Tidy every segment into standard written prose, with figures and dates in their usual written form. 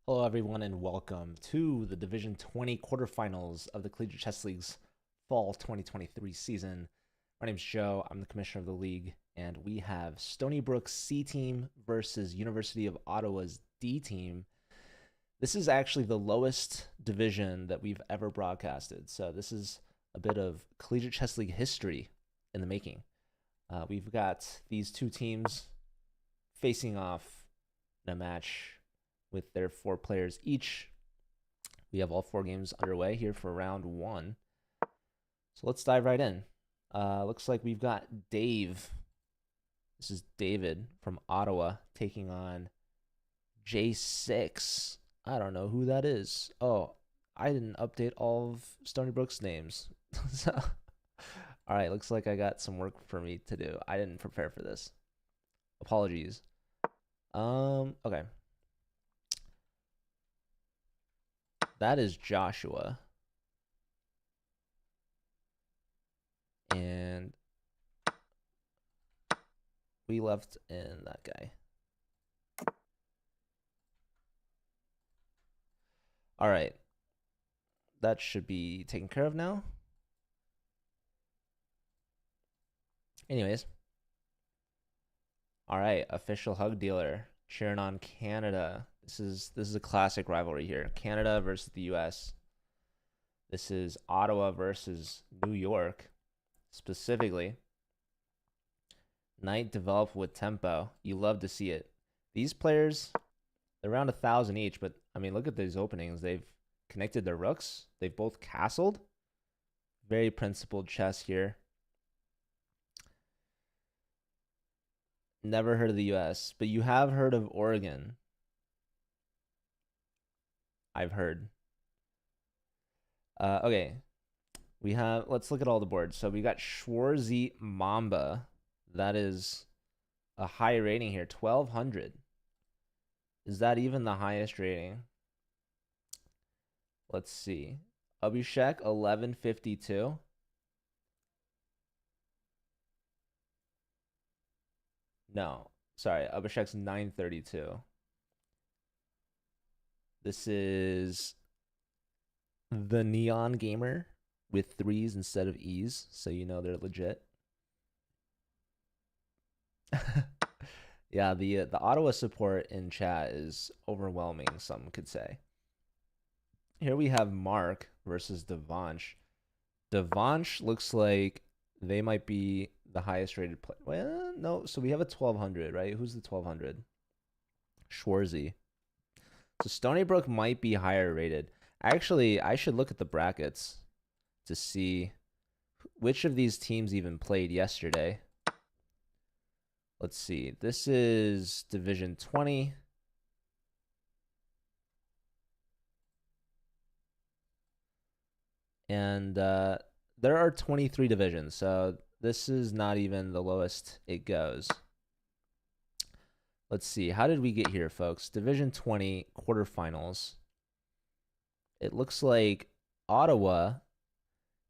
Hello, everyone, and welcome to the Division 20 quarterfinals of the Collegiate Chess League's Fall 2023 season. My name is Joe. I'm the commissioner of the league, and we have Stony Brook's C team versus University of Ottawa's D team. This is actually the lowest division that we've ever broadcasted, so this is a bit of Collegiate Chess League history in the making. We've got these two teams facing off in a match with their 4 players each. We have all 4 games underway here for round 1. So let's dive right in. Looks like we've got Dave. This is David from Ottawa taking on J6. I don't know who that is. Oh, I didn't update all of Stony Brook's names. So, all right, looks like I got some work for me to do. I didn't prepare for this. Apologies. Okay. That is Joshua. And we left in that guy. All right. That should be taken care of now. Anyways. All right, official hug dealer cheering on Canada. This is a classic rivalry here. Canada versus the US. This is Ottawa versus New York, specifically. Knight developed with tempo. You love to see it. These players, they're around 1,000 each, but I mean, look at these openings. They've connected their rooks. They've both castled. Very principled chess here. Never heard of the US, but you have heard of Oregon. I've heard. Okay. Let's look at all the boards. So we got Schwarzy Mamba. That is a high rating here, 1,200. Is that even the highest rating? Let's see. Abhishek, 1152. No, sorry. Abhishek's 932. This is the Neon Gamer with 3s instead of E's, so you know they're legit. Yeah, the Ottawa support in chat is overwhelming, some could say. Here we have Mark versus Devansh. Devansh looks like they might be the highest rated player. Well, no, so we have a 1,200, right? Who's the 1,200? Schwarzy. So Stony Brook might be higher rated. Actually, I should look at the brackets to see which of these teams even played yesterday. Let's see. This is Division 20. And there are 23 divisions, so this is not even the lowest it goes. Let's see. How did we get here, folks? Division 20 quarterfinals. It looks like Ottawa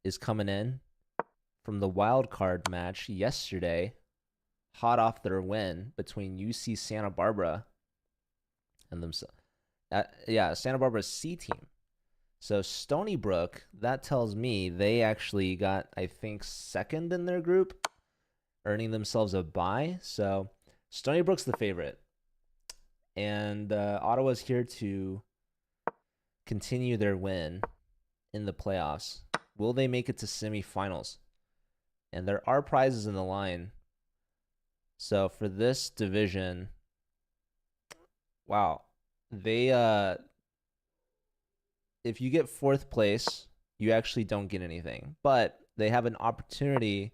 is coming in from the wild card match yesterday, hot off their win between UC Santa Barbara and themselves. Yeah, Santa Barbara's C team. So Stony Brook, that tells me they actually got, I think, second in their group, earning themselves a bye. So Stony Brook's the favorite. And Ottawa's here to continue their win in the playoffs. Will they make it to semifinals? And there are prizes in the line. So for this division, wow, they if you get 4th place, you actually don't get anything, but they have an opportunity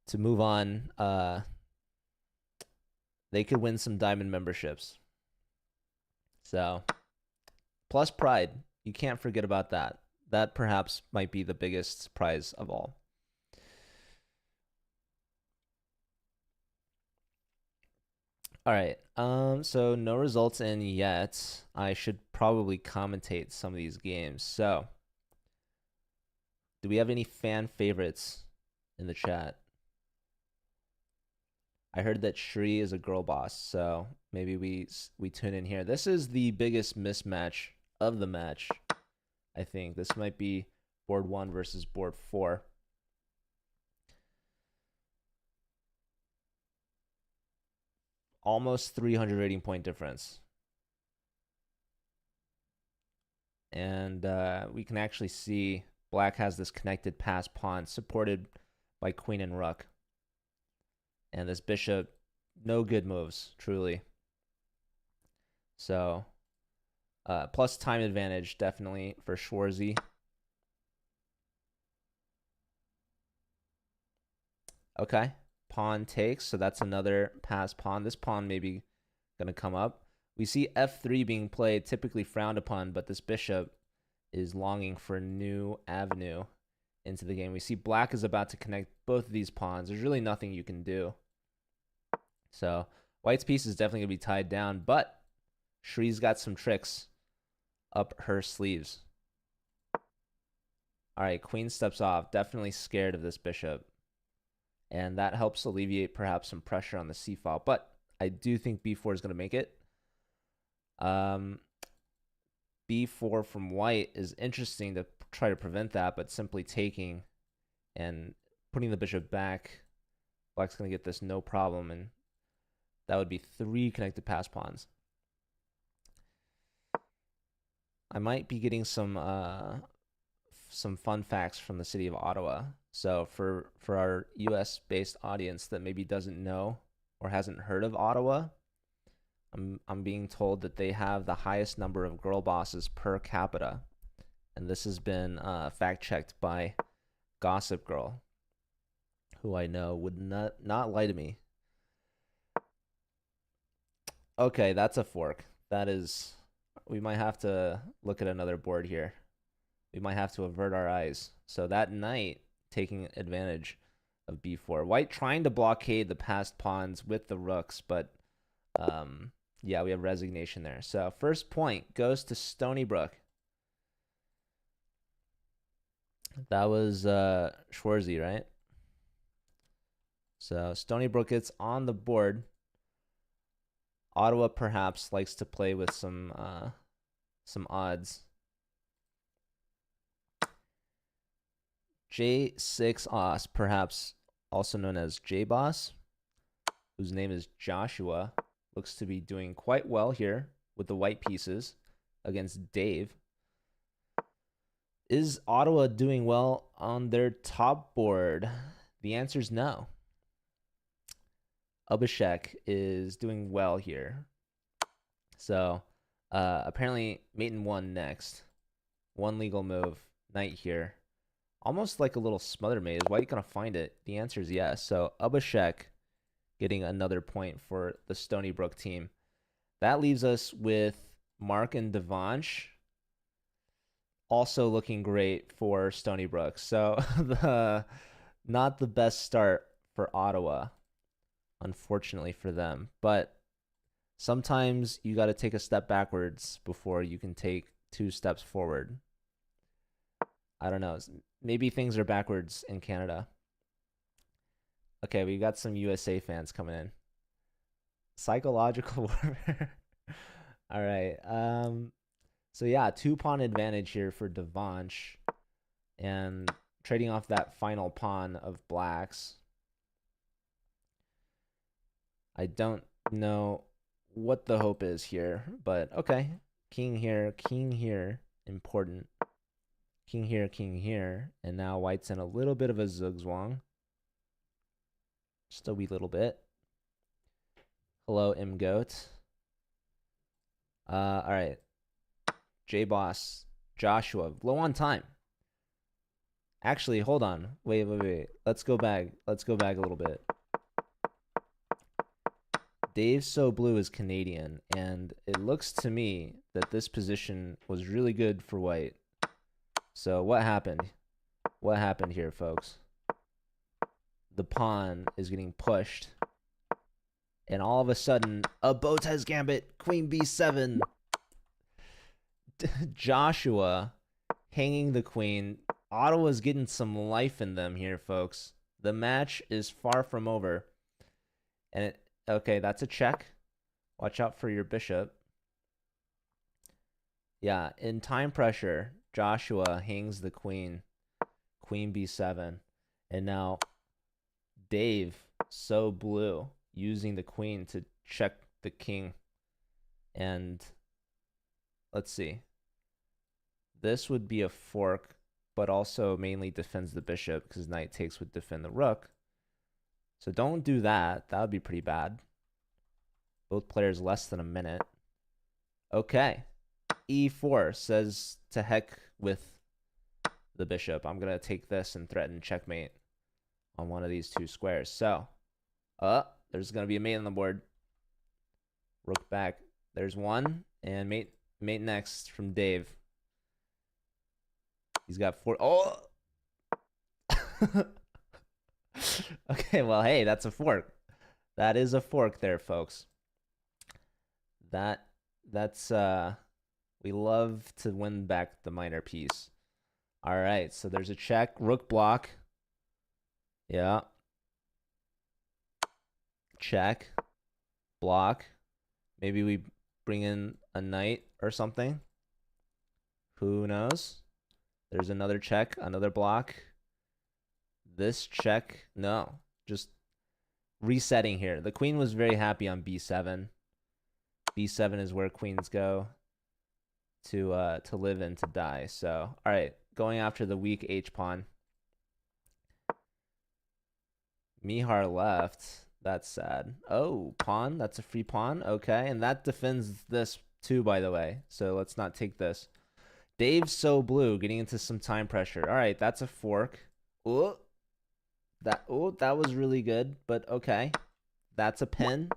to move on. They could win some diamond memberships. So, plus pride. You can't forget about that. That perhaps might be the biggest prize of all. All right. So no results in yet. I should probably commentate some of these games. So, do we have any fan favorites in the chat? I heard that Shri is a girl boss, so maybe we tune in here. This is the biggest mismatch of the match, I think. This might be board 1 versus board 4. Almost 300 rating point difference. And we can actually see black has this connected pass pawn supported by queen and rook. And this bishop, no good moves, truly. So, plus time advantage, definitely, for Schwarzy. Okay, pawn takes, so that's another pass pawn. This pawn may be going to come up. We see f3 being played, typically frowned upon, but this bishop is longing for a new avenue into the game. We see black is about to connect both of these pawns. There's really nothing you can do. So white's piece is definitely going to be tied down, but Shri's got some tricks up her sleeves. All right, queen steps off. Definitely scared of this bishop. And that helps alleviate perhaps some pressure on the c file. But I do think b4 is going to make it. b4 from white is interesting to try to prevent that, but simply taking and putting the bishop back, black's going to get this no problem, and that would be 3 connected pass pawns. I might be getting some fun facts from the city of Ottawa. So for our US-based audience that maybe doesn't know or hasn't heard of Ottawa, I'm being told that they have the highest number of girl bosses per capita, and this has been fact-checked by Gossip Girl, who I know would not lie to me. Okay, that's a fork. That is, we might have to look at another board here. We might have to avert our eyes. So that knight taking advantage of b4. White trying to blockade the passed pawns with the rooks, but yeah, we have resignation there. So first point goes to Stony Brook. That was Schwarzy, right? So Stony Brook gets on the board. Ottawa perhaps likes to play with some odds. J6 Os, perhaps also known as J-Boss, whose name is Joshua, looks to be doing quite well here with the white pieces against Dave. Is Ottawa doing well on their top board? The answer is no. Abhishek is doing well here. So apparently Maiden won next. One legal move, knight here. Almost like a little smother maze. Why are you going to find it? The answer is yes. So Abhishek getting another point for the Stony Brook team. That leaves us with Mark and Devansh also looking great for Stony Brook. So not the best start for Ottawa, unfortunately for them. But sometimes you got to take a step backwards before you can take 2 steps forward. I don't know. Maybe things are backwards in Canada. Okay, we got some USA fans coming in. Psychological warfare. All right. So yeah, 2-pawn advantage here for Devansh, and trading off that final pawn of blacks. I don't know what the hope is here, but okay. King here, important. King here, and now white's in a little bit of a zugzwang. Just a wee little bit. Hello, Goat. All right. J-Boss, Joshua, low on time. Actually, hold on. Wait. Let's go back a little bit. Dave So Blue is Canadian, and it looks to me that this position was really good for white. So what happened? What happened here, folks? The pawn is getting pushed, and all of a sudden, a Botez Gambit, Queen B7. Joshua hanging the queen. Ottawa's getting some life in them here, folks. The match is far from over. And okay, that's a check. Watch out for your bishop. Yeah, in time pressure, Joshua hangs the queen. Queen b7. And now Dave, so blue, using the queen to check the king. And let's see. This would be a fork, but also mainly defends the bishop because knight takes would defend the rook. So don't do that. That would be pretty bad. Both players less than a minute. Okay. E4 says to heck with the bishop. I'm going to take this and threaten checkmate on one of these two squares. So, there's going to be a mate on the board. Rook back. There's one. And mate next from Dave. He's got 4. Oh! Okay, well, hey, that's a fork. That is a fork there, folks. That's we love to win back the minor piece. All right, so there's a check, rook block. Yeah. Check. Block. Maybe we bring in a knight or something. Who knows? There's another check, another block. This check, no. Just resetting here. The queen was very happy on b7. b7 is where queens go to live and to die. So, all right, going after the weak h-pawn. Mihar left. That's sad. Oh, pawn. That's a free pawn. Okay, and that defends this too, by the way. So let's not take this. Dave's so blue, getting into some time pressure. All right, that's a fork. Oh, that was really good, but okay. That's a pin.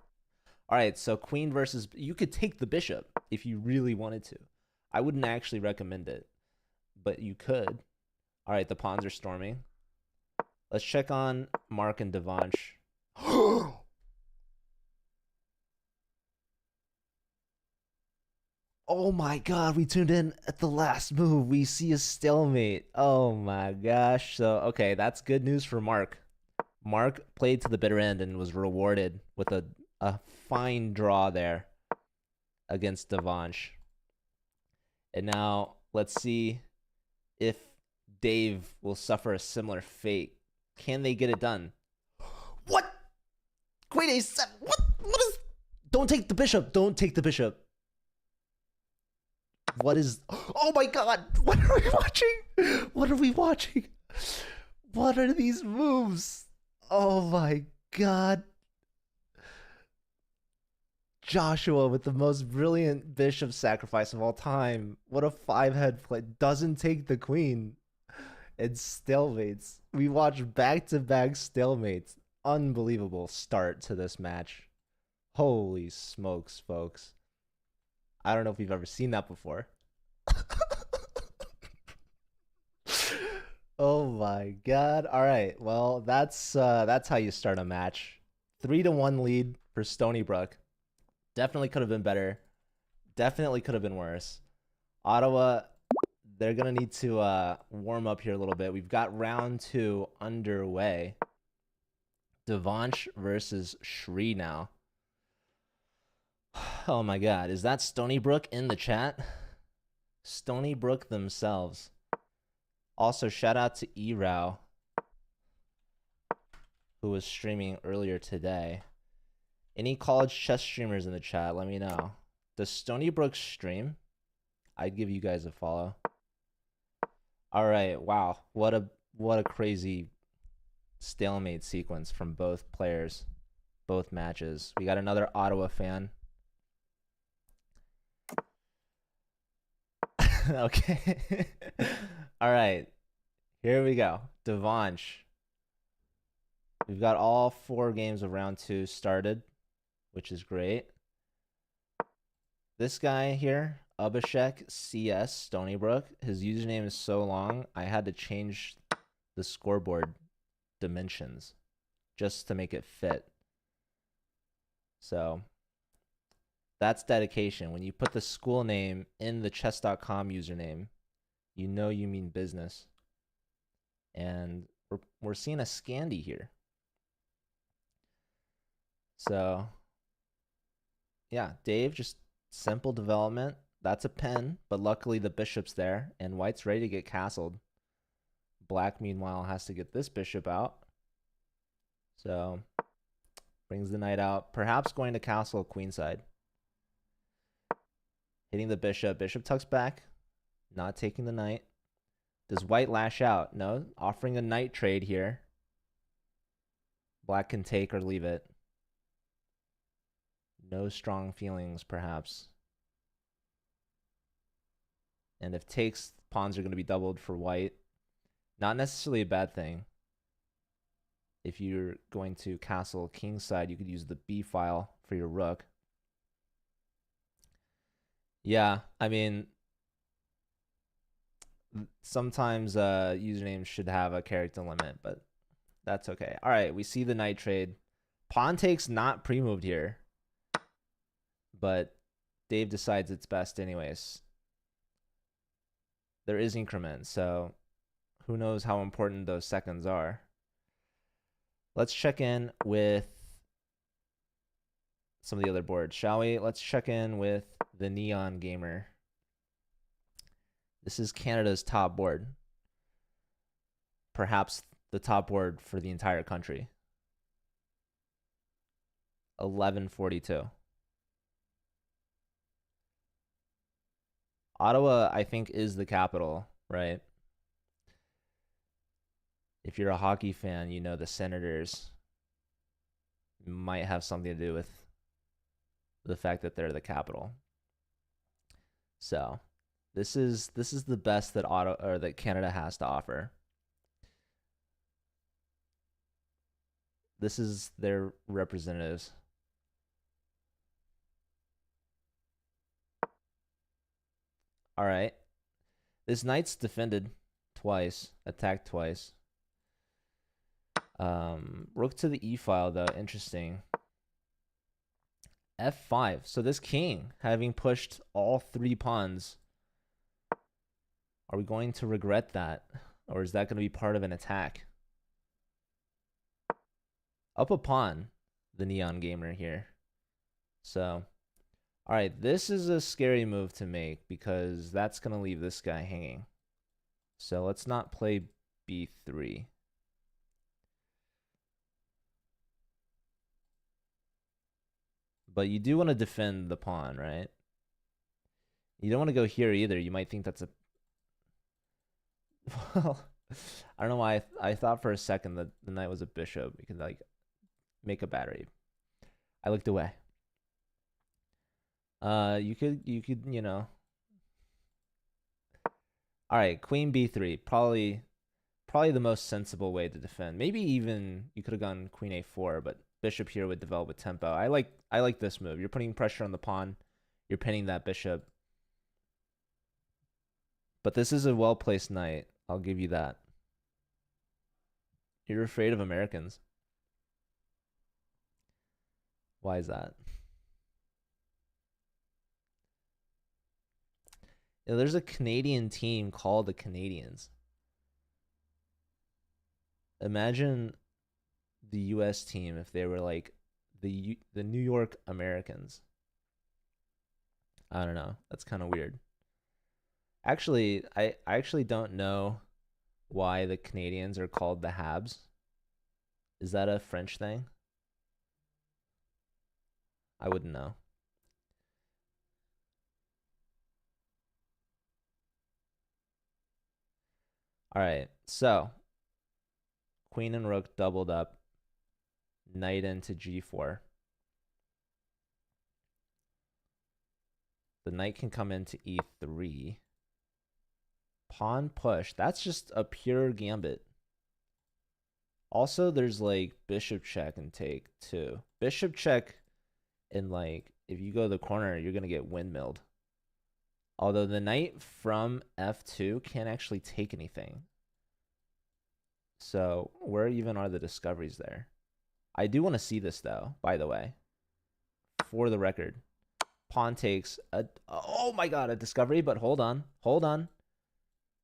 All right, so queen versus... You could take the bishop if you really wanted to. I wouldn't actually recommend it, but you could. All right, the pawns are storming. Let's check on Mark and Devansh. Oh my god, we tuned in at the last move. We see a stalemate. Oh my gosh. So, okay, that's good news for Mark. Mark played to the bitter end and was rewarded with a fine draw there against Devansh. And now let's see if Dave will suffer a similar fate. Can they get it done? What? Queen a7. What is... Don't take the bishop. Don't take the bishop. What is... Oh my god. What are we watching? What are we watching? What are these moves? Oh my god. Joshua with the most brilliant bishop sacrifice of all time. What a 5-head play. Doesn't take the queen. And stalemates. We watched back-to-back stalemates. Unbelievable start to this match. Holy smokes, folks. I don't know if we've ever seen that before. Oh my god. All right. Well, that's how you start a match. 3-1 lead for Stony Brook. Definitely could have been better. Definitely could have been worse. Ottawa, they're going to need to warm up here a little bit. We've got round 2 underway. Devansh versus Shri now. Oh my god. Is that Stony Brook in the chat? Stony Brook themselves. Also, shout out to Erao, who was streaming earlier today. Any college chess streamers in the chat, let me know. Does Stony Brook stream? I'd give you guys a follow. All right, wow. What a crazy stalemate sequence from both players, both matches. We got another Ottawa fan. Okay. All right. Here we go. Devansh. We've got all 4 games of round 2 started, which is great. This guy here, Abhishek CS Stony Brook, his username is so long, I had to change the scoreboard dimensions just to make it fit. So that's dedication. When you put the school name in the chess.com username, you know you mean business. And we're seeing a Scandi here. So, yeah, Dave, just simple development. That's a pin, but luckily the bishop's there, and white's ready to get castled. Black, meanwhile, has to get this bishop out. So, brings the knight out, perhaps going to castle queenside. Hitting the bishop. Bishop tucks back, not taking the knight. Does white lash out? No, offering a knight trade here. Black can take or leave it. No strong feelings, perhaps. And if takes, pawns are going to be doubled for white. Not necessarily a bad thing. If you're going to castle kingside, you could use the b file for your rook. Yeah, I mean, sometimes usernames should have a character limit, but that's okay. All right, we see the knight trade. Pawn takes not pre-moved here, but Dave decides it's best anyways. There is increment, so who knows how important those seconds are. Let's check in with some of the other boards, shall we? Let's check in with the Neon Gamer. This is Canada's top board. Perhaps the top board for the entire country. 1142. Ottawa, I think, is the capital, right? If you're a hockey fan, you know the Senators might have something to do with the fact that they're the capital. So, this is the best that that Canada has to offer. This is their representatives. All right. This knight's defended twice, attacked twice. Rook to the e file, though. Interesting. F5. So this king, having pushed all 3 pawns, are we going to regret that? Or is that going to be part of an attack? Up a pawn, the Neon Gamer here. So, all right, this is a scary move to make because that's going to leave this guy hanging. So let's not play b3. But you do want to defend the pawn, right? You don't want to go here either. You might think that's a... Well, I don't know why I thought for a second that the knight was a bishop. You could, like, make a battery. I looked away. You could, you know. All right, queen b3. Probably the most sensible way to defend. Maybe even you could have gone queen a4, but bishop here would develop with tempo. I like this move. You're putting pressure on the pawn. You're pinning that bishop. But this is a well-placed knight. I'll give you that. You're afraid of Americans. Why is that? You know, there's a Canadian team called the Canadians. Imagine the U.S. team if they were like the New York Americans. I don't know. That's kind of weird. Actually, I actually don't know why the Canadians are called the Habs. Is that a French thing? I wouldn't know. All right, so queen and rook doubled up. Knight into g4. The knight can come into e3. Pawn push. That's just a pure gambit. Also, there's like bishop check and take too. Bishop check, and like if you go to the corner, you're gonna get windmilled. Although the knight from f2 can't actually take anything. So where even are the discoveries there? I do want to see this though, by the way. For the record. Pawn takes a... Oh my god, a discovery, but hold on. Hold on.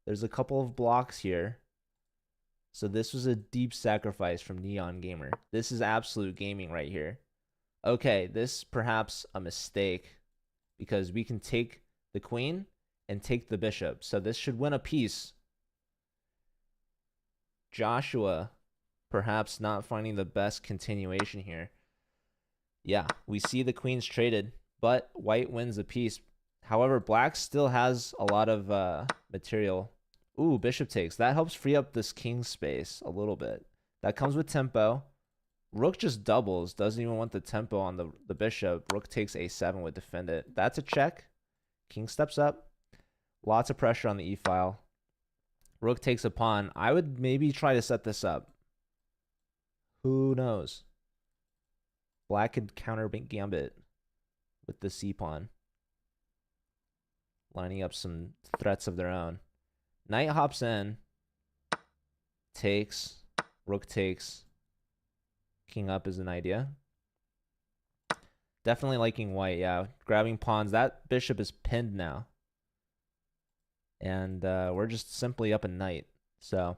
There's a couple of blocks here. So this was a deep sacrifice from Neon Gamer. This is absolute gaming right here. Okay, this perhaps a mistake because we can take the queen and take the bishop. So this should win a piece. Joshua perhaps not finding the best continuation here. Yeah, we see the queens traded, but white wins a piece. However, black still has a lot of material. Ooh, bishop takes. That helps free up this king space a little bit. That comes with tempo. Rook just doubles. Doesn't even want the tempo on the bishop. Rook takes a7 would defend it. That's a check. King steps up. Lots of pressure on the e-file. Rook takes a pawn. I would maybe try to set this up. Who knows? Black could counter gambit with the c-pawn. Lining up some threats of their own. Knight hops in. Takes. Rook takes. King up is an idea. Definitely liking white, yeah. Grabbing pawns. That bishop is pinned now. And we're just simply up a knight. So,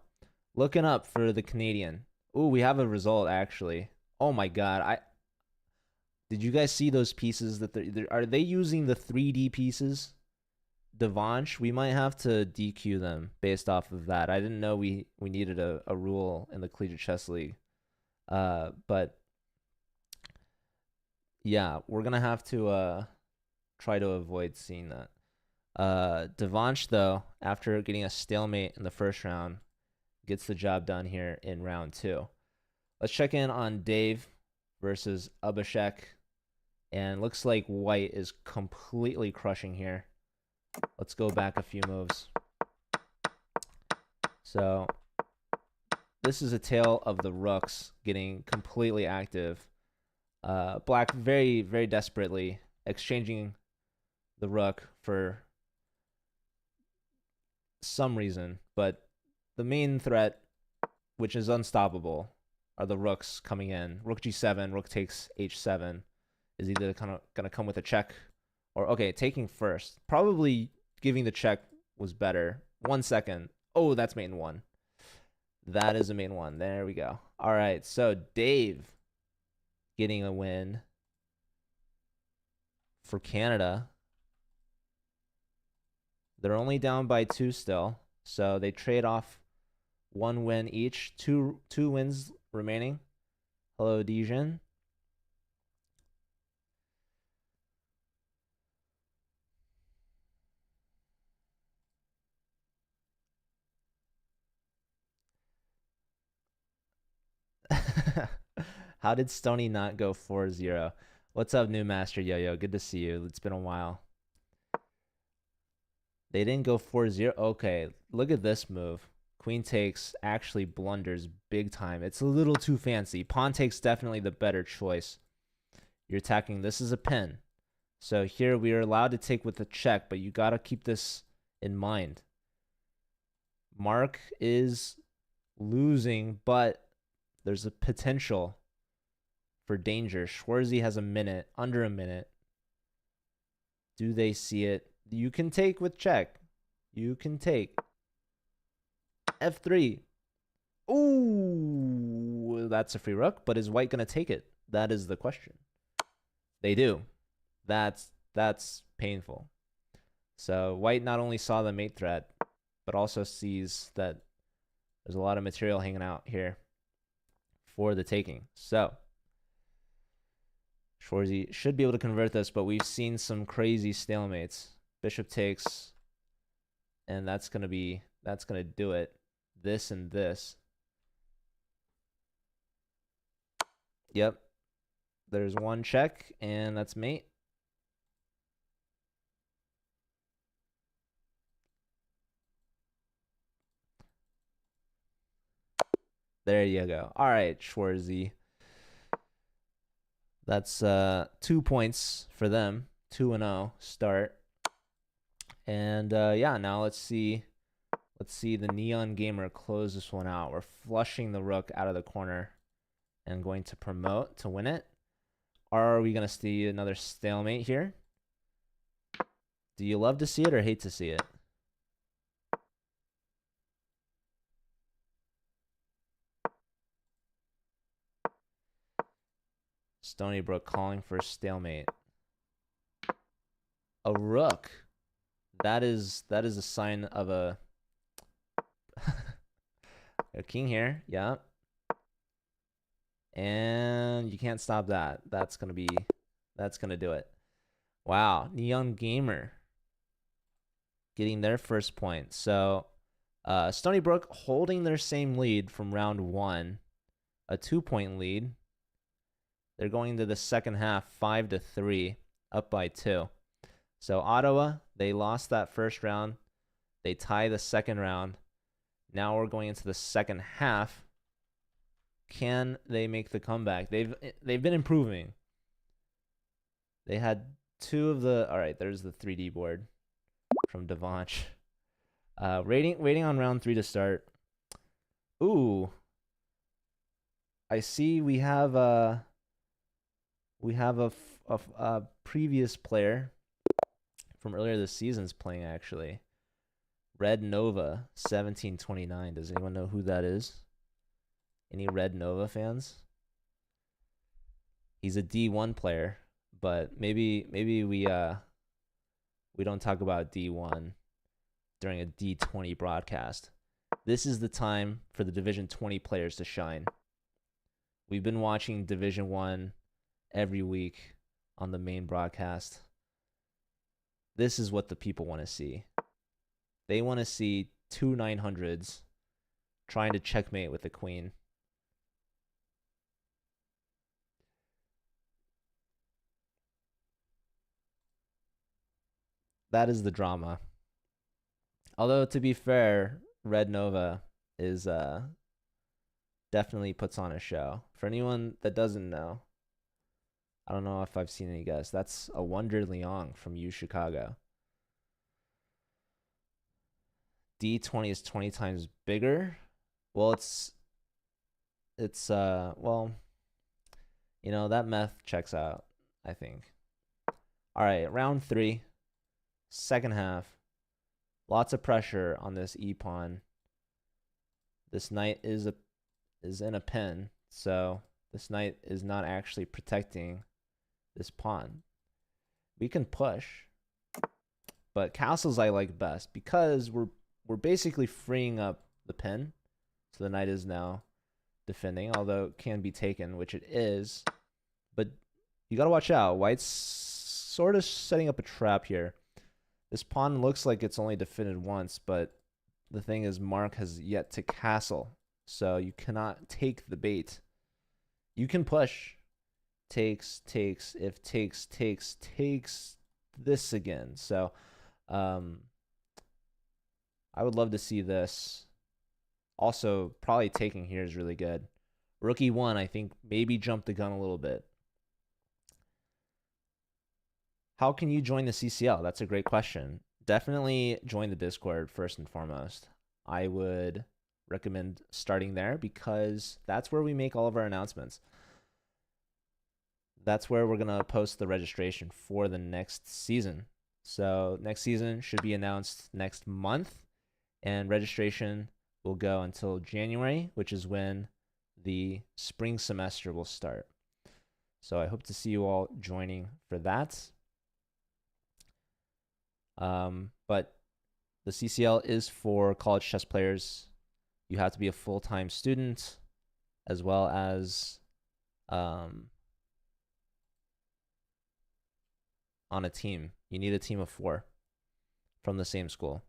looking up for the Canadian. Ooh, we have a result, actually. Oh my god. Did you guys see those pieces? Are they using the 3D pieces? Devanche, we might have to DQ them based off of that. I didn't know we needed a rule in the Collegiate Chess League. But yeah, we're gonna have to try to avoid seeing that. Devanche, though, after getting a stalemate in the first round, gets the job done here in round 2. Let's check in on Dave versus Abhishek. And looks like white is completely crushing here. Let's go back a few moves. So this is a tale of the rooks getting completely active. Black very, very desperately exchanging the rook for some reason. But the main threat, which is unstoppable, are the rooks coming in. Rook g7, rook takes h7 is either kind of going to come with a check or, okay, taking first. Probably giving the check was better. 1 second. Oh, that's main 1. That is a main 1. There we go. All right, so Dave getting a win for Canada. They're only down by 2 still, so they trade off 1 win each. Two wins remaining. Hello, Dijon. How did Stony not go 4-0? What's up, new master Yo-Yo? Good to see you. It's been a while. They didn't go 4-0. Okay, look at this move. Queen takes actually blunders big time. It's a little too fancy. Pawn takes definitely the better choice. You're attacking. This is a pin. So here we are allowed to take with a check, but you got to keep this in mind. Mark is losing, but there's a potential for danger. Schwarzy has a minute, under a minute. Do they see it? You can take with check. You can take. F3. Ooh, that's a free rook, but is white going to take it? That is the question. They do. That's painful. So white not only saw the mate threat, but also sees that there's a lot of material hanging out here for the taking. So Schwarzy should be able to convert this, but we've seen some crazy stalemates. Bishop takes, and that's gonna do it. This and this. Yep. There's 1 check, and that's mate. There you go. All right, Schwarzy. That's 2 points for them. 2-0 start. And yeah, now let's see the Neon Gamer close this one out. We're flushing the rook out of the corner and going to promote to win it. Are we going to see another stalemate here? Do you love to see it or hate to see it? Stony Brook calling for a stalemate. A rook. That is a sign of a a king here. Yeah. And you can't stop that. That's gonna do it. Wow. Neon Gamer getting their first point. So Stony Brook holding their same lead from round 1, a 2-point lead. They're going into the second half 5-3, up by 2. So Ottawa, they lost that first round. They tie the second round. Now we're going into the second half. Can they make the comeback? They've been improving. They had 2 of the. All right, there's the 3D board from Devanch. Waiting on round 3 to start. Ooh, I see we have a previous player from earlier this season's playing, actually. Red Nova 1729. Does anyone know who that is? Any Red Nova fans? He's a D1 player, but maybe we don't talk about D1 during a D20 broadcast. This is the time for the Division 20 players to shine. We've been watching Division 1 every week on the main broadcast. This is what the people want to see. They want to see 2 900s trying to checkmate with the queen. That is the drama. Although, to be fair, Red Nova is definitely puts on a show. For anyone that doesn't know, I don't know if I've seen any guys. That's a Wonder Leong from U Chicago. D20 is 20 times bigger. Well, it's well, you know, that math checks out, I think. All right, round 3, second half. Lots of pressure on this e-pawn. This knight is in a pin, so this knight is not actually protecting this pawn. We can push, but castles I like best because we're basically freeing up the pin. So the knight is now defending, although it can be taken, which it is. But you got to watch out. White's sort of setting up a trap here. This pawn looks like it's only defended once, but the thing is Mark has yet to castle. So you cannot take the bait. You can push. Takes, if takes this again. So I would love to see this. Also, probably taking here is really good. Rook E1, I think, maybe jumped the gun a little bit. How can you join the CCL? That's a great question. Definitely join the Discord first and foremost. I would recommend starting there because that's where we make all of our announcements. That's where we're going to post the registration for the next season. So next season should be announced next month, and registration will go until January, which is when the spring semester will start. So I hope to see you all joining for that. But the CCL is for college chess players. You have to be a full-time student as well as on a team. You need a team of 4 from the same school.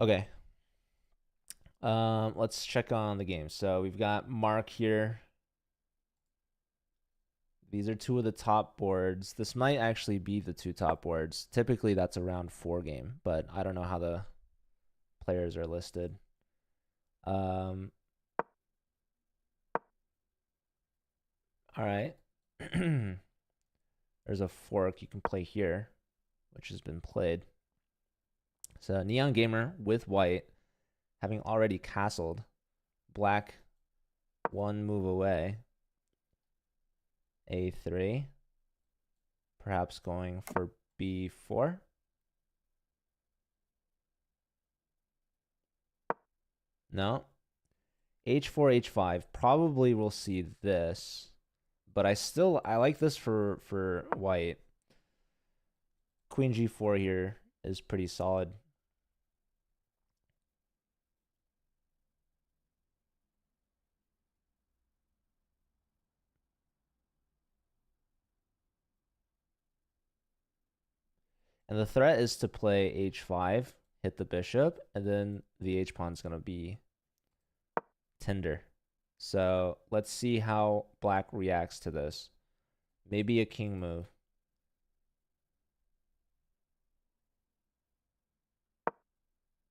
Okay. Let's check on the game. So we've got Mark here. These are 2 of the top boards. This might actually be the 2 top boards. Typically that's a round 4 game, but I don't know how the players are listed. All right. There's a fork you can play here, which has been played. So Neon Gamer with white, having already castled. Black 1 move away. A3. Perhaps going for B4. No. H4, H5. Probably we'll see this. But I like this for white. Queen G4 here is pretty solid. And the threat is to play H5, hit the bishop, and then the H pawn's going to be tender. So let's see how black reacts to this. Maybe a king move.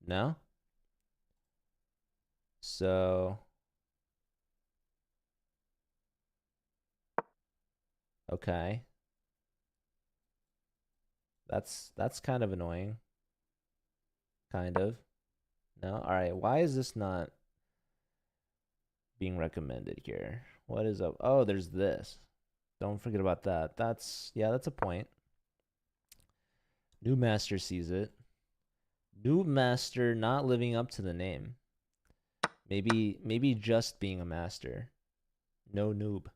No? So okay. That's kind of annoying. Kind of. No? All right. Why is this not being recommended here? What is up? Oh, there's this. Don't forget about that. That's a point. New master sees it. New master not living up to the name. Maybe just being a master. No noob.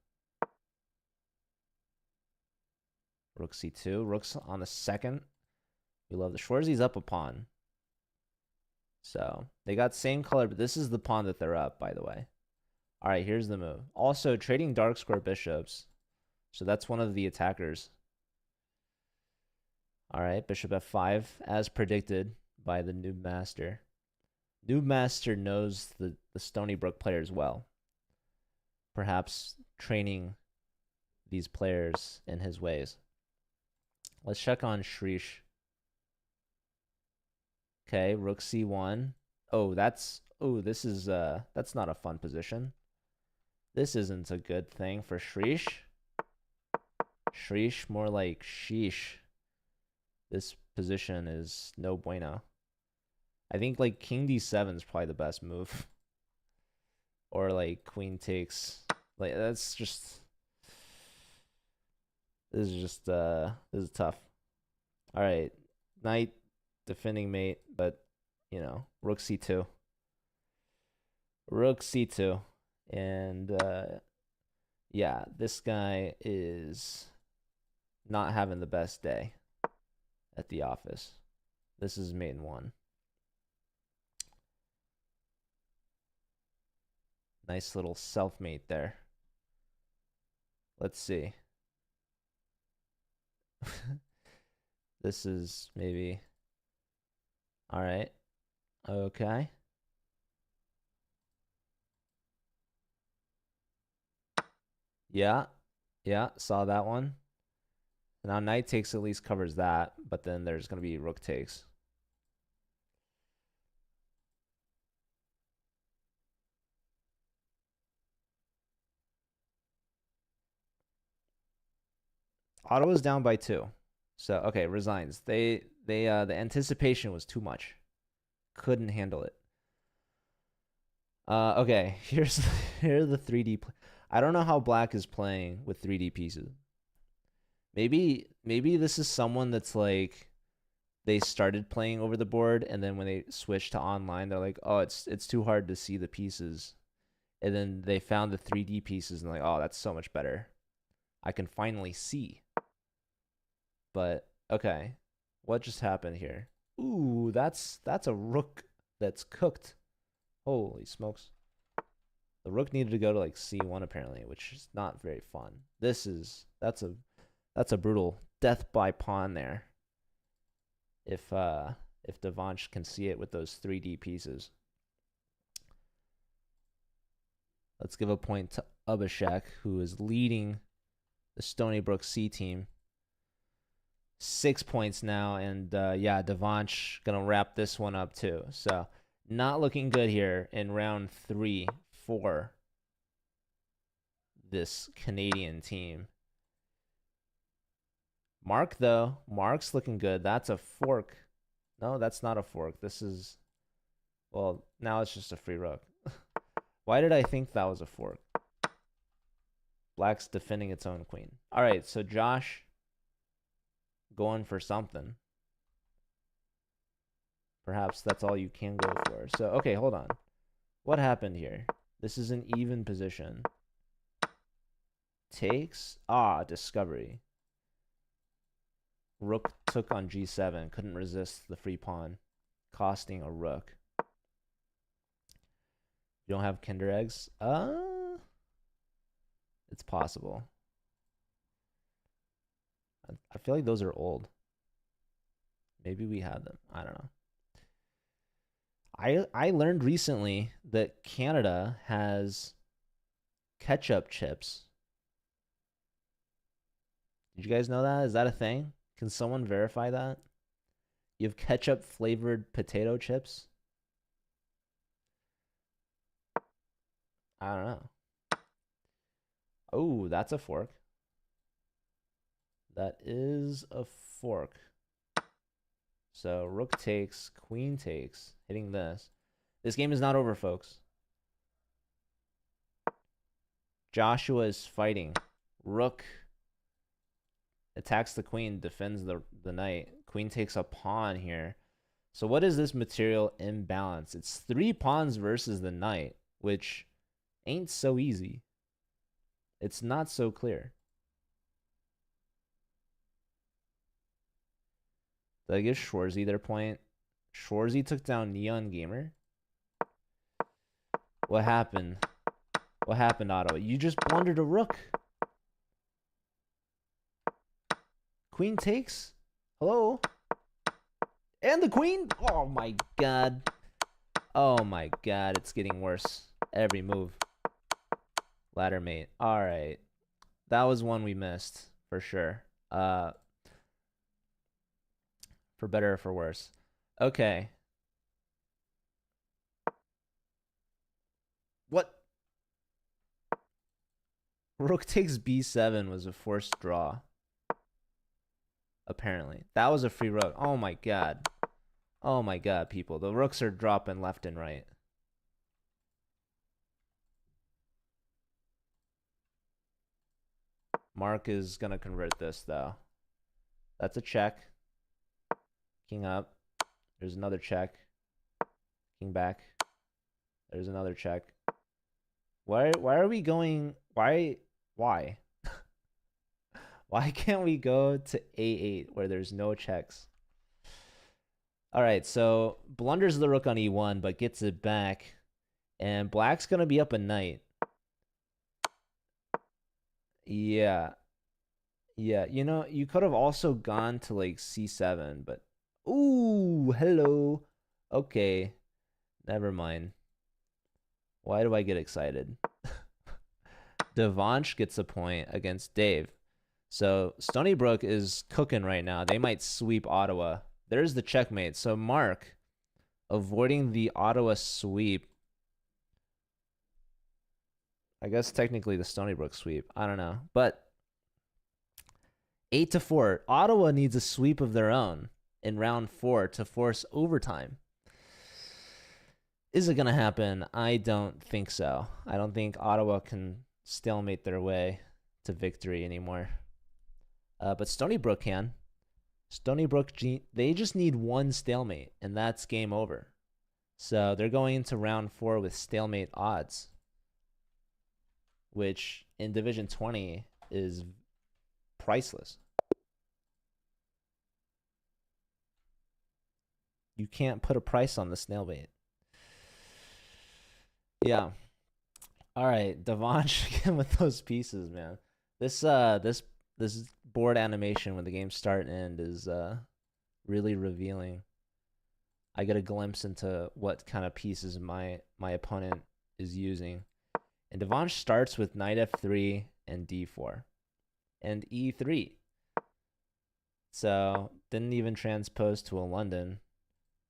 Rook c2. Rook's on the second. We love the Schwarzy's up a pawn. So they got same color, but this is the pawn that they're up, by the way. All right, here's the move. Also, trading dark square bishops. So that's one of the attackers. All right, bishop f5, as predicted by the noob master. Noob master knows the Stony Brook players well. Perhaps training these players in his ways. Let's check on Shrish. Okay, rook c1. Oh, that's not a fun position. This isn't a good thing for Shrish. Shrish, more like sheesh. This position is no bueno. I think like king d7 is probably the best move. Or like queen takes. Like that's just this is tough. All right. Knight defending mate, but you know, rook c2. Rook c2. And yeah, this guy is not having the best day at the office. This is mate 1. Nice little self-mate there. Let's see. This is maybe... All right. Okay. Yeah. Yeah, saw that one. Now knight takes at least covers that, but then there's going to be rook takes. Ottawa's down by 2. So, okay, resigns. The anticipation was too much. Couldn't handle it. Okay, here are the 3D. I don't know how black is playing with 3D pieces. Maybe this is someone that's like they started playing over the board and then when they switched to online, they're like, "Oh, it's too hard to see the pieces." And then they found the 3D pieces and like, "Oh, that's so much better. I can finally see." But okay, what just happened here? Ooh, that's a rook that's cooked. Holy smokes. The rook needed to go to like c1 apparently, which is not very fun. That's a brutal death by pawn there. If Devansh can see it with those 3D pieces. Let's give a point to Abhishek, who is leading the Stony Brook C team. 6 points now, and yeah, Devansh gonna wrap this one up too. So not looking good here in round 3 for this Canadian team. Mark, though. Mark's looking good. That's a fork. No, that's not a fork. This is... Well, now it's just a free rook. Why did I think that was a fork? Black's defending its own queen. All right, so Josh going for something. Perhaps that's all you can go for. So, okay, hold on. What happened here? This is an even position. Takes. Discovery. Rook took on g7. Couldn't resist the free pawn, costing a rook. You don't have Kinder eggs? It's possible. I feel like those are old. Maybe we had them. I don't know. I learned recently that Canada has ketchup chips. Did you guys know that? Is that a thing? Can someone verify that? You have ketchup flavored potato chips? I don't know. Oh, that's a fork. That is a fork. So rook takes, queen takes, hitting this. This game is not over, folks. Joshua is fighting. Rook attacks the queen, defends the knight. Queen takes a pawn here. So what is this material imbalance? It's 3 pawns versus the knight, which ain't so easy. It's not so clear. Did I give Schwarzy their point? Schwarzy took down Neon Gamer. What happened? What happened, Ottawa? You just blundered a rook. Queen takes? Hello? And the queen? Oh my god. Oh my god, it's getting worse. Every move. Ladder mate. Alright. That was one we missed, for sure. For better or for worse. Okay. What? Rook takes b7 was a forced draw. Apparently. That was a free rook. Oh my god. Oh my god, people. The rooks are dropping left and right. Mark is going to convert this, though. That's a check. King up. There's another check. King back. There's another check. Why are we going... Why? Why can't we go to a8 where there's no checks? All right, so blunders the rook on e1, but gets it back. And black's going to be up a knight. Yeah. Yeah, you know, you could have also gone to like c7, but... Ooh, hello. Okay, never mind. Why do I get excited? Devansh gets a point against Dave. So Stony Brook is cooking right now. They might sweep Ottawa. There's the checkmate. So Mark, avoiding the Ottawa sweep. I guess technically the Stony Brook sweep. I don't know. But 8-4. Ottawa needs a sweep of their own in round 4 to force overtime. Is it going to happen? I don't think so. I don't think Ottawa can stalemate their way to victory anymore. But Stony Brook can. Stony Brook, they just need one stalemate, and that's game over. So they're going into round 4 with stalemate odds, which in Division 20 is priceless. You can't put a price on the stalemate. Yeah. All right, Devansh again with those pieces, man. This board animation when the game start and end is really revealing. I get a glimpse into what kind of pieces my opponent is using. And Devansh starts with knight f3 and d4 and e3. So didn't even transpose to a London.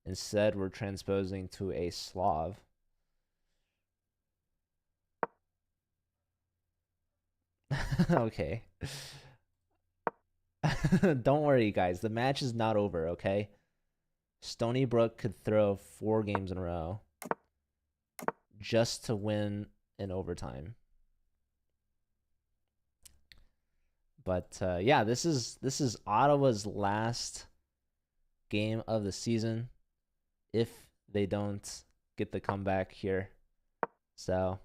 Instead, we're transposing to a Slav. Okay. Don't worry, guys. The match is not over, okay? Stony Brook could throw 4 games in a row just to win in overtime. But yeah, this is Ottawa's last game of the season if they don't get the comeback here. So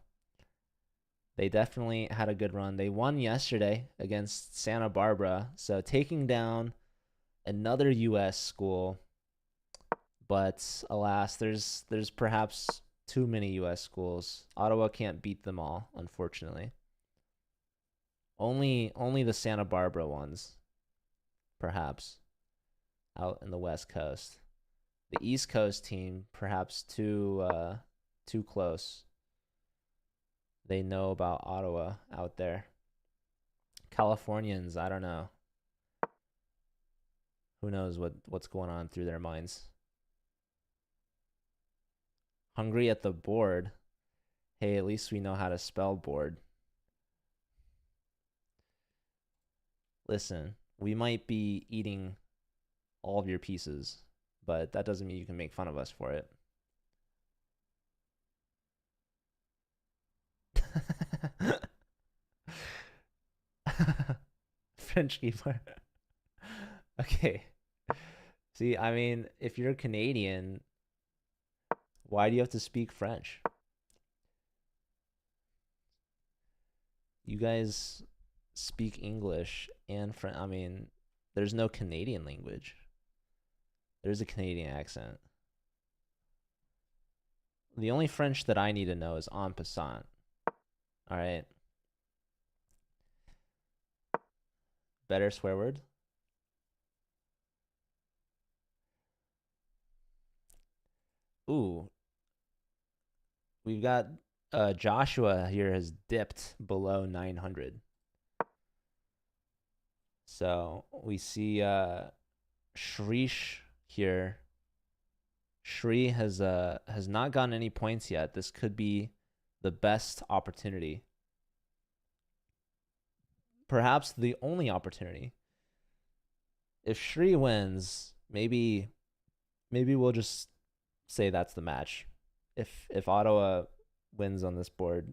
they definitely had a good run. They won yesterday against Santa Barbara, so taking down another U.S. school. But alas, there's perhaps too many U.S. schools. Ottawa can't beat them all, unfortunately. Only the Santa Barbara ones, perhaps, out in the West Coast. The East Coast team, perhaps too close. They know about Ottawa out there. Californians, I don't know. Who knows what's going on through their minds. Hungry at the board. Hey, at least we know how to spell board. Listen, we might be eating all of your pieces, but that doesn't mean you can make fun of us for it. French keyboard. Okay. See, I mean, if you're Canadian, why do you have to speak French? You guys speak English and French. I mean, there's no Canadian language. There's a Canadian accent. The only French that I need to know is en passant. All right. Better swear word? Ooh. We've got Joshua here has dipped below 900. So we see Shrish here. Shri has not gotten any points yet. This could be the best opportunity. Perhaps the only opportunity. If Shri wins, maybe we'll just say that's the match. If Ottawa wins on this board,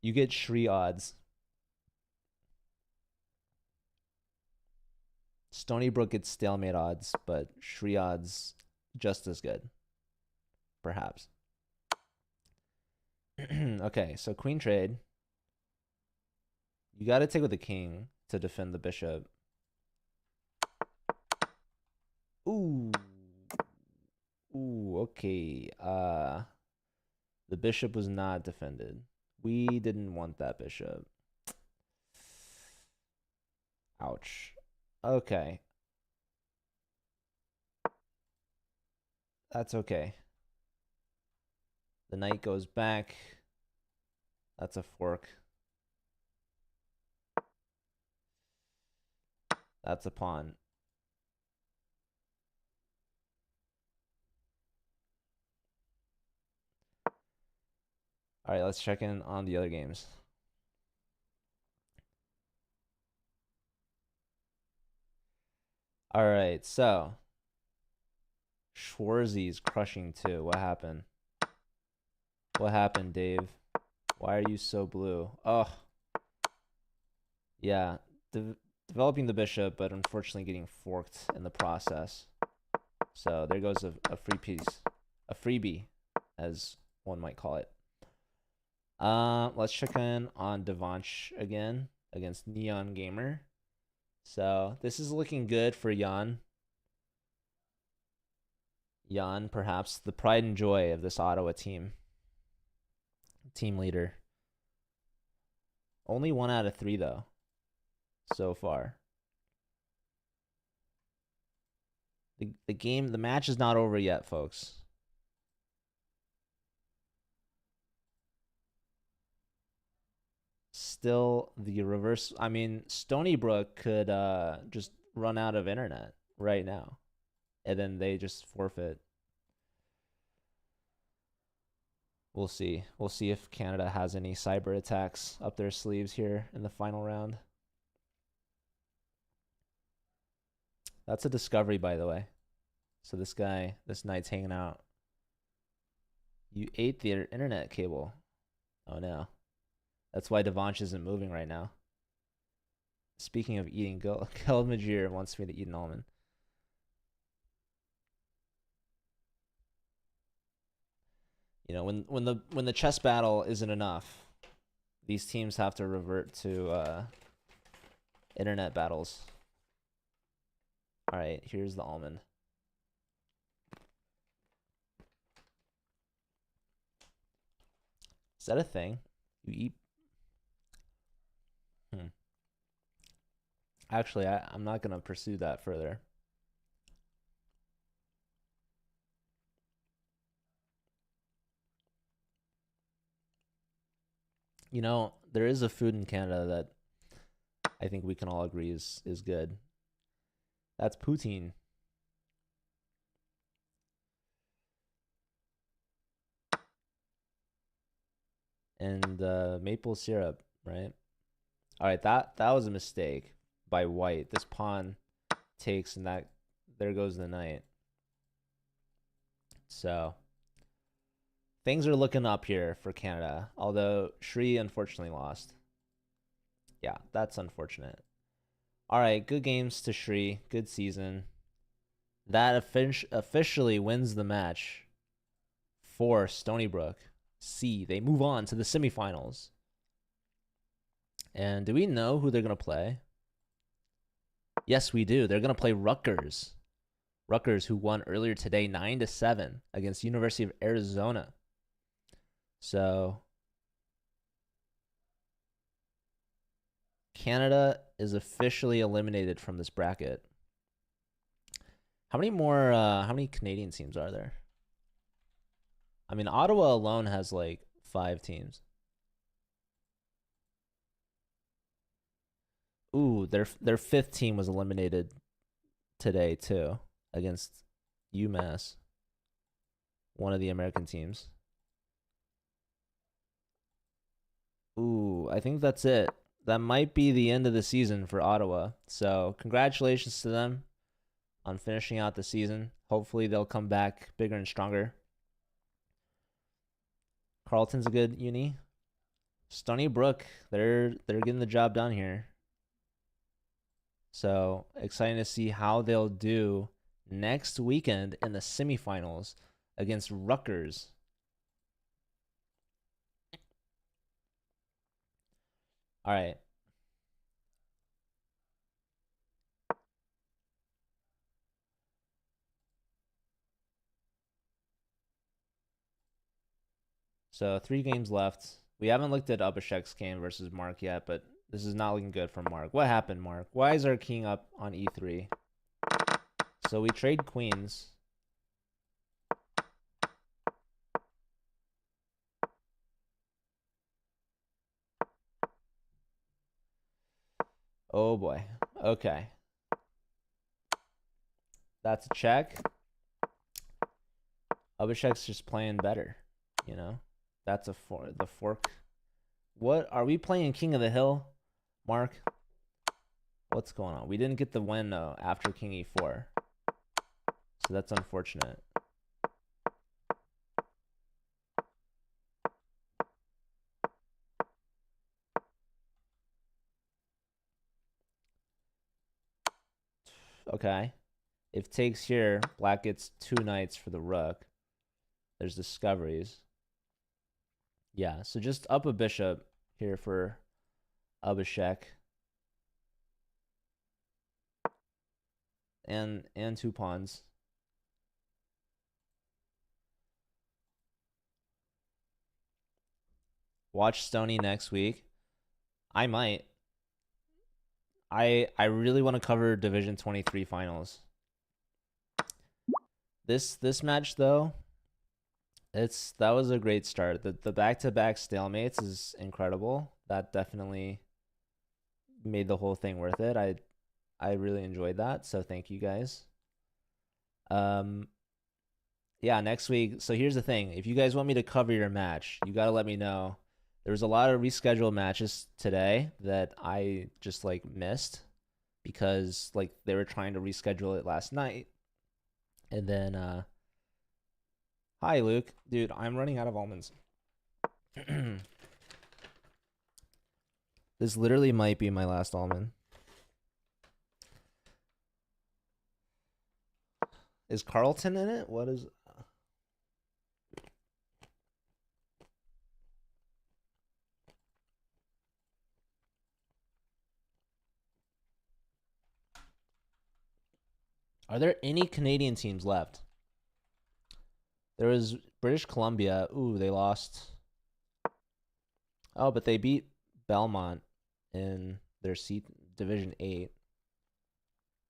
you get Shri odds. Stony Brook gets stalemate odds, but Shri odds just as good. Perhaps. Okay, so queen trade. You got to take with the king to defend the bishop. Ooh. Ooh, okay. The bishop was not defended. We didn't want that bishop. Ouch. Okay. That's okay. The knight goes back. That's a fork. That's a pawn. All right, let's check in on the other games. All right, so Schwarzy's crushing too. What happened? What happened, Dave? Why are you so blue? Oh, yeah. Developing the bishop, but unfortunately getting forked in the process. So there goes a free piece. A freebie, as one might call it. Let's check in on Devansh again against Neon Gamer. So this is looking good for Jan. Jan, perhaps the pride and joy of this Ottawa team. Team leader. Only 1 out of 3 though, so far. The match is not over yet, folks. Still the reverse. I mean, Stony Brook could just run out of internet right now, and then they just forfeit. We'll see. We'll see if Canada has any cyber attacks up their sleeves here in the final round. That's a discovery, by the way. So this knight's hanging out. You ate the internet cable. Oh no. That's why Devansh isn't moving right now. Speaking of eating, Geld Majir wants me to eat an almond. You know, when the chess battle isn't enough, these teams have to revert to internet battles. All right, here's the almond. Is that a thing? You eat? Actually, I'm not gonna pursue that further. You know, there is a food in Canada that I think we can all agree is good. That's poutine. And maple syrup, right? All right, that was a mistake by white. This pawn takes, and that there goes the knight. So things are looking up here for Canada, although Shri unfortunately lost. Yeah, that's unfortunate. All right, good games to Shri. Good season. That officially wins the match for Stony Brook. C. They move on to the semifinals. And do we know who they're going to play? Yes, we do. They're going to play Rutgers. Rutgers, who won earlier today 9-7 against University of Arizona. So Canada is officially eliminated from this bracket. How many Canadian teams are there? I mean, Ottawa alone has like 5 teams. Ooh, their fifth team was eliminated today too against UMass, one of the American teams. Ooh, I think that's it. That might be the end of the season for Ottawa. So congratulations to them on finishing out the season. Hopefully they'll come back bigger and stronger. Carleton's a good uni. Stony Brook, they're getting the job done here. So exciting to see how they'll do next weekend in the semifinals against Rutgers. All right. So 3 games left. We haven't looked at Abhishek's game versus Mark yet, but this is not looking good for Mark. What happened, Mark? Why is our king up on e3? So we trade queens. Oh boy. Okay. That's a check. Abhishek's just playing better, you know? That's the fork. What are we playing King of the Hill, Mark? What's going on? We didn't get the win though after King E4. So that's unfortunate. Okay. If takes here, black gets 2 knights for the rook. There's discoveries. Yeah, so just up a bishop here for Abhishek. And 2 pawns. Watch Stony next week. I might. I really want to cover Division 23 finals. This match though, that was a great start. The back-to-back stalemates is incredible. That definitely made the whole thing worth it. I really enjoyed that, so thank you guys. Yeah, next week. So here's the thing. If you guys want me to cover your match, you got to let me know. There was a lot of rescheduled matches today that I just like missed because like they were trying to reschedule it last night. And then hi Luke. Dude, I'm running out of almonds. This literally might be my last almond. Is Carlton in it? What is Are there any Canadian teams left? There was British Columbia. Ooh, they lost. Oh, but they beat Belmont in their Division 8.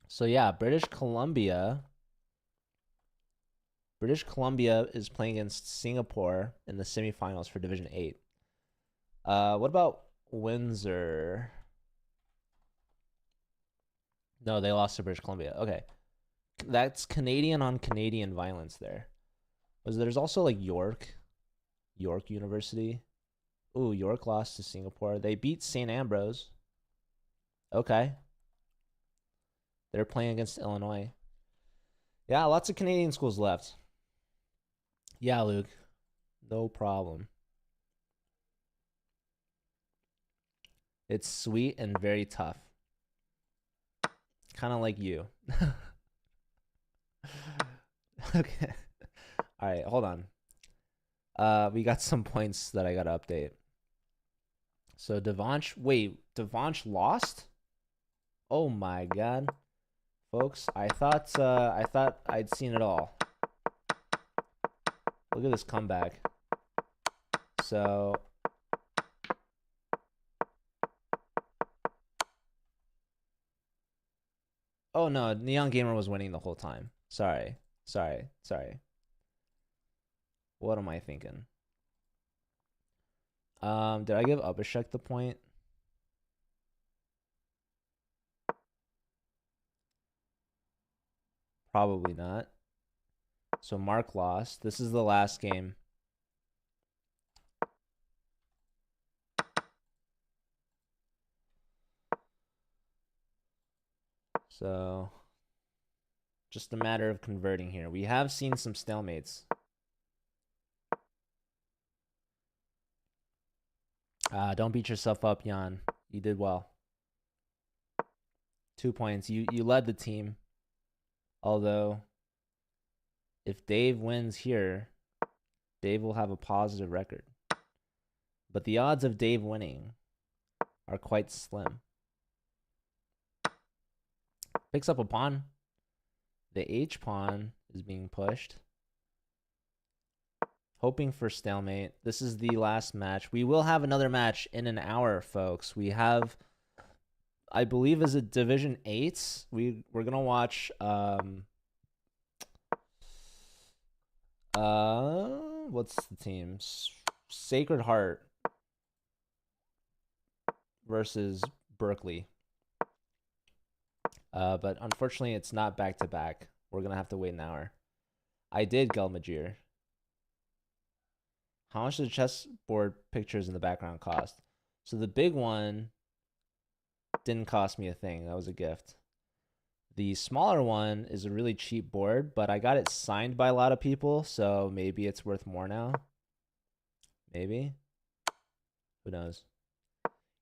So yeah, British Columbia is playing against Singapore in the semifinals for Division 8. What about Windsor? No, they lost to British Columbia. Okay. That's Canadian on Canadian violence there. There's also like York University. Ooh, York lost to Singapore. They beat St. Ambrose. Okay. They're playing against Illinois. Yeah, lots of Canadian schools left. Yeah, Luke. No problem. It's sweet and very tough. Kind of like you. Okay. All right, hold on. We got some points that I got to update. So Devansh lost? Oh my god. Folks, I thought I'd seen it all. Look at this comeback. So oh no, Neon Gamer was winning the whole time. Sorry. What am I thinking? Did I give Abhishek the point? Probably not. So Mark lost. This is the last game. So just a matter of converting here. We have seen some stalemates. Don't beat yourself up, Jan. You did well. 2 points. You led the team. Although, if Dave wins here, Dave will have a positive record. But the odds of Dave winning are quite slim. Picks up a pawn. The H pawn is being pushed. Hoping for stalemate. This is the last match. We will have another match in an hour, folks. We have, I believe, is it Division 8? We're gonna watch what's the team? Sacred Heart versus Berkeley. But unfortunately, it's not back to back. We're gonna have to wait an hour. I did Gelmajir. How much did the chessboard pictures in the background cost? So the big one didn't cost me a thing. That was a gift. The smaller one is a really cheap board, but I got it signed by a lot of people, so maybe it's worth more now. Maybe. Who knows?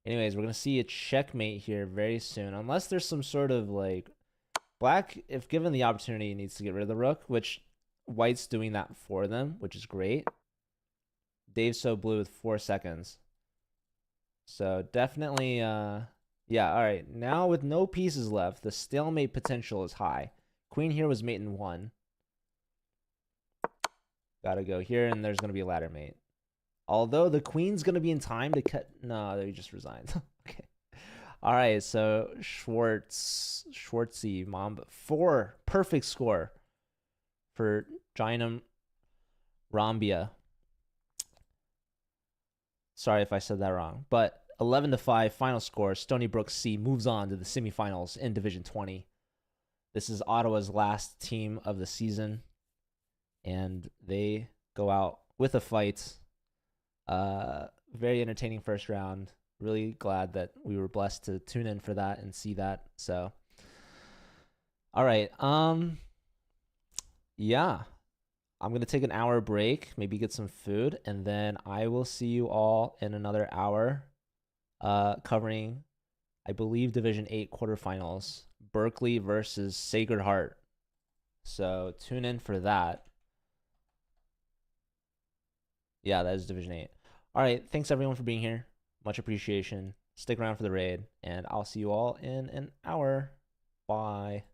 Anyways, we're going to see a checkmate here very soon. Unless there's some sort of like... Black, if given the opportunity, needs to get rid of the rook, which White's doing that for them, which is great. Dave's so blue with 4 seconds. So definitely, yeah, all right. Now with no pieces left, the stalemate potential is high. Queen here was mate in 1. Gotta go here, and there's going to be a ladder mate. Although the queen's going to be in time to cut... No, they just resigned. Okay. All right, so Schwartzy, Mamba. 4, perfect score for Gynam Rambia. Sorry if I said that wrong. But 11-5 final score. Stony Brook C moves on to the semifinals in Division 20. This is Ottawa's last team of the season. And they go out with a fight. Very entertaining first round. Really glad that we were blessed to tune in for that and see that. So, all right. Yeah. I'm going to take an hour break, maybe get some food, and then I will see you all in another hour covering, I believe, Division 8 quarterfinals, Berkeley versus Sacred Heart. So tune in for that. Yeah, that is Division 8. All right, thanks everyone for being here. Much appreciation. Stick around for the raid, and I'll see you all in an hour. Bye.